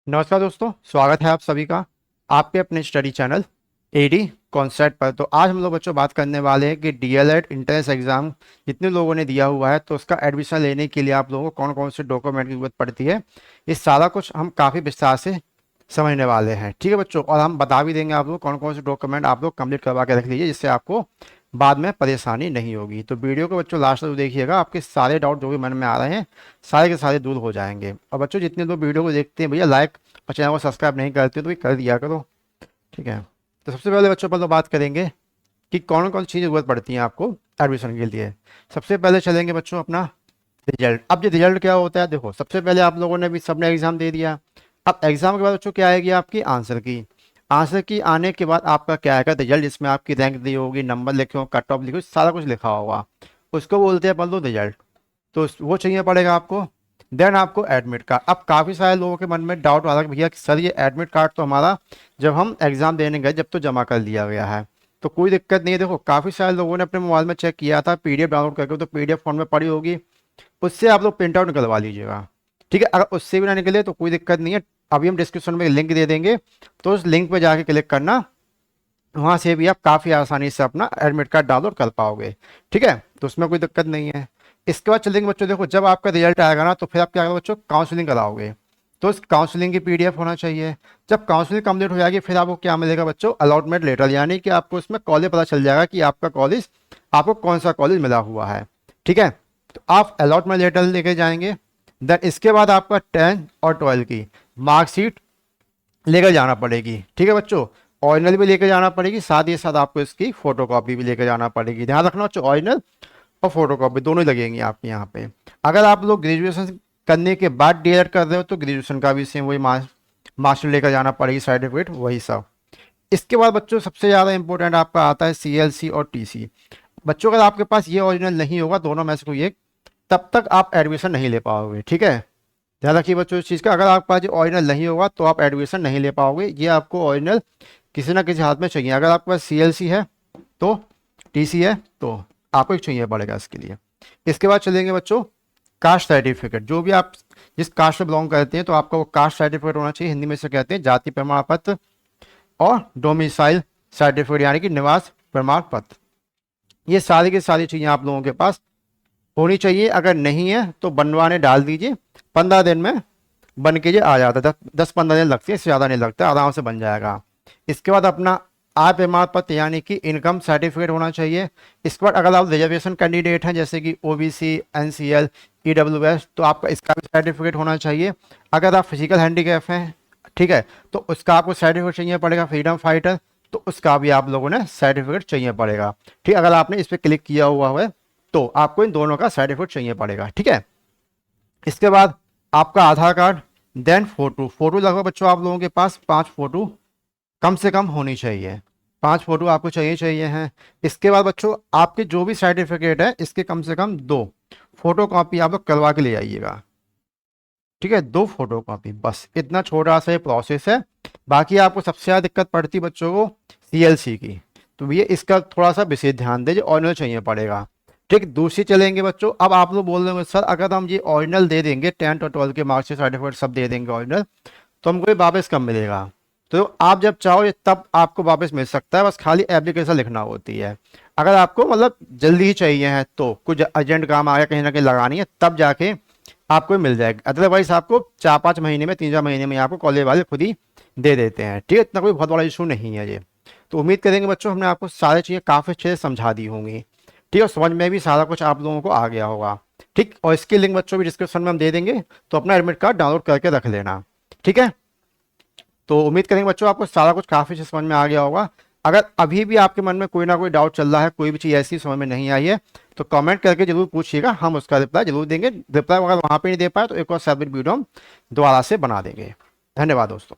नमस्कार दोस्तों, स्वागत है आप सभी का आपके अपने स्टडी चैनल एडी कॉन्सेप्ट पर। तो आज हम लोग बच्चों बात करने वाले हैं कि डीएलएड इंट्रेंस एग्जाम जितने लोगों ने दिया हुआ है तो उसका एडमिशन लेने के लिए आप लोगों को कौन कौन से डॉक्यूमेंट की जरूरत पड़ती है, ये सारा कुछ हम काफ़ी विस्तार से समझने वाले हैं। ठीक है बच्चों, और हम बता भी देंगे आप लोग कौन कौन से डॉक्यूमेंट आप लोग कंप्लीट करवा के रख लीजिए, जिससे आपको बाद में परेशानी नहीं होगी। तो वीडियो को बच्चों लास्ट तक देखिएगा, आपके सारे डाउट जो भी मन में आ रहे हैं सारे के सारे दूर हो जाएंगे। और बच्चों जितने लोग वीडियो को देखते हैं भैया, लाइक और चैनल को सब्सक्राइब नहीं करते तो भी कर दिया करो। ठीक है, तो सबसे पहले बच्चों पर तो बात करेंगे कि कौन कौन सी चीज़ें जरूरत पड़ती हैं आपको एडमिशन के लिए। सबसे पहले चलेंगे बच्चों अपना रिजल्ट। अब ये रिजल्ट क्या होता है, देखो सबसे पहले आप लोगों ने भी सबने एग्जाम दे दिया। अब एग्जाम के बाद बच्चों क्या आएगी आपकी आंसर की आने के बाद आपका क्या आएगा रिजल्ट, जिसमें आपकी रैंक दी होगी, नंबर लिखे हो, कट ऑफ लिखे, सारा कुछ लिखा होगा, उसको बोलते हैं अपन लोग रिजल्ट। तो वो चाहिए पड़ेगा आपको। देन आपको एडमिट कार्ड। अब काफ़ी सारे लोगों के मन में डाउट आ रहा है कि भैया सर ये एडमिट कार्ड तो हमारा जब हम एग्ज़ाम देने गए जब तो जमा कर दिया गया है, तो कोई दिक्कत नहीं है। देखो काफ़ी सारे लोगों ने अपने मोबाइल में चेक किया था, पीडीएफ डाउनलोड करके, तो पीडीएफ फॉर्म में पड़ी होगी, उससे आप लोग प्रिंट आउट निकलवा लीजिएगा। ठीक है, अगर उससे भी ना निकले तो कोई दिक्कत नहीं है, अभी हम डिस्क्रिप्शन में लिंक दे देंगे, तो उस लिंक पर जाके क्लिक करना, वहाँ से भी आप काफ़ी आसानी से अपना एडमिट कार्ड डाउनलोड कर पाओगे। ठीक है, तो उसमें कोई दिक्कत नहीं है। इसके बाद चलेंगे बच्चों, देखो जब आपका रिजल्ट आएगा ना तो फिर आप क्या करोगे बच्चों, काउंसलिंग कराओगे, तो उस काउंसलिंग की पीडीएफ होना चाहिए। जब काउंसलिंग कंप्लीट हो जाएगी फिर आपको क्या मिलेगा बच्चों, अलॉटमेंट लेटर, यानी कि आपको उसमें कॉलेज पता चल जाएगा कि आपका कॉलेज, आपको कौन सा कॉलेज मिला हुआ है। ठीक है, तो आप अलॉटमेंट लेटर लेके जाएंगे। देन इसके बाद आपका 10 और 12 की मार्कशीट लेकर जाना पड़ेगी। ठीक है बच्चों, ओरिजिनल भी लेकर जाना पड़ेगी, साथ ही साथ आपको इसकी फोटोकॉपी भी लेकर जाना पड़ेगी। ध्यान रखना बच्चों, ओरिजिनल और फोटोकॉपी दोनों ही लगेंगी आपके यहाँ पे। अगर आप लोग ग्रेजुएशन करने के बाद डीएलएड कर रहे हो तो ग्रेजुएशन का भी सेम वही मास्टर लेकर जाना पड़ेगी, सर्टिफिकेट वही सब। इसके बाद बच्चों सबसे ज़्यादा इंपॉर्टेंट आपका आता है सीएलसी और टीसी। बच्चों अगर आपके पास ये ओरिजिनल नहीं होगा, दोनों में से कोई एक, तब तक आप एडमिशन नहीं ले पाओगे। ठीक है, ध्यान रखिए बच्चों इस चीज़ का, अगर आपके पास ये ओरिजिनल नहीं होगा तो आप एडमिशन नहीं ले पाओगे। ये आपको ओरिजिनल किसी ना किसी हाथ में चाहिए। अगर आपके पास सीएलसी है तो, टीसी है तो, आपको एक चाहिए पड़ेगा इसके लिए। इसके बाद चलेंगे बच्चों कास्ट सर्टिफिकेट। जो भी आप जिस कास्ट से बिलोंग करते हैं तो आपका वो कास्ट सर्टिफिकेट होना चाहिए, हिंदी में से कहते हैं जाति प्रमाण पत्र, और डोमिसाइल सर्टिफिकेट यानी कि निवास प्रमाण पत्र। ये सारी की सारी चीज़ें आप लोगों के पास होनी चाहिए। अगर नहीं है तो बनवाने डाल दीजिए, 15 दिन में बन के ये आ जाता है, 10-15 दिन लगते हैं, इससे ज़्यादा नहीं लगता, आराम से बन जाएगा। इसके बाद अपना आय प्रमाण पत्र यानी कि इनकम सर्टिफिकेट होना चाहिए। इसके बाद अगर आप रिजर्वेशन कैंडिडेट हैं जैसे कि ओबीसी, एनसीएल, ईडब्ल्यूएस, तो आपका इसका भी सर्टिफिकेट होना चाहिए। अगर आप फिजिकल हैंडीकैप हैं, ठीक है, तो उसका आपको सर्टिफिकेट चाहिए पड़ेगा। फ्रीडम फाइटर, तो उसका भी आप लोगों ने सर्टिफिकेट चाहिए पड़ेगा। ठीक, अगर आपने इस पर क्लिक किया हुआ है तो आपको इन दोनों का सर्टिफिकेट चाहिए पड़ेगा। ठीक है, इसके बाद आपका आधार कार्ड, देन फोटो लगभग बच्चों आप लोगों के पास 5 फोटो कम से कम होनी चाहिए, 5 फोटो आपको चाहिए हैं। इसके बाद बच्चों आपके जो भी सर्टिफिकेट है इसके कम से कम 2 फोटो कॉपी आप लोग करवा के ले आइएगा। ठीक है, 2 फोटो कॉपी, बस इतना छोटा सा ये प्रोसेस है। बाकी आपको सबसे ज़्यादा दिक्कत पड़ती बच्चों को सीएलसी की, तो भैया इसका थोड़ा सा विशेष ध्यान दीजिए, ऑरिजिनल चाहिए पड़ेगा। ठीक, दूसरी चलेंगे बच्चों, अब आप लोग बोल रहे होंगे सर अगर हम ये ओरिजिनल दे देंगे, 10 और 12 के मार्क्स सर्टिफिकेट सब दे देंगे ओरिजिनल, तो हमको ये वापस कब मिलेगा। तो आप जब चाहो ये तब आपको वापस मिल सकता है, बस खाली एप्लीकेशन लिखना होती है। अगर आपको मतलब जल्दी ही चाहिए है तो, कुछ अर्जेंट काम आ गया कहीं ना कहीं लगानी है, तब जाके आपको मिल जाएगा। अदरवाइज आपको 4-5 महीने में, 3-4 महीने में आपको कॉलेज वाले खुद ही दे देते हैं। ठीक है, इतना कोई बहुत बड़ा इशू नहीं है ये। तो उम्मीद करेंगे बच्चों हमने आपको सारी चीज़ें काफ़ी अच्छे से समझा दी होंगी। ठीक है, समझ में भी सारा कुछ आप लोगों को आ गया होगा। ठीक, और इसकी लिंक बच्चों भी डिस्क्रिप्शन में हम दे देंगे, तो अपना एडमिट कार्ड डाउनलोड करके रख लेना। ठीक है, तो उम्मीद करेंगे बच्चों आपको सारा कुछ काफ़ी अच्छे समझ में आ गया होगा। अगर अभी भी आपके मन में कोई ना कोई डाउट चल रहा है, कोई भी चीज़ ऐसी समझ में नहीं आई है, तो कमेंट करके जरूर पूछिएगा, हम उसका रिप्लाई जरूर देंगे। रिप्लाई अगर वहाँ पे नहीं दे पाए तो एक और सेपरेट वीडियो हम दोबारा से बना देंगे। धन्यवाद दोस्तों।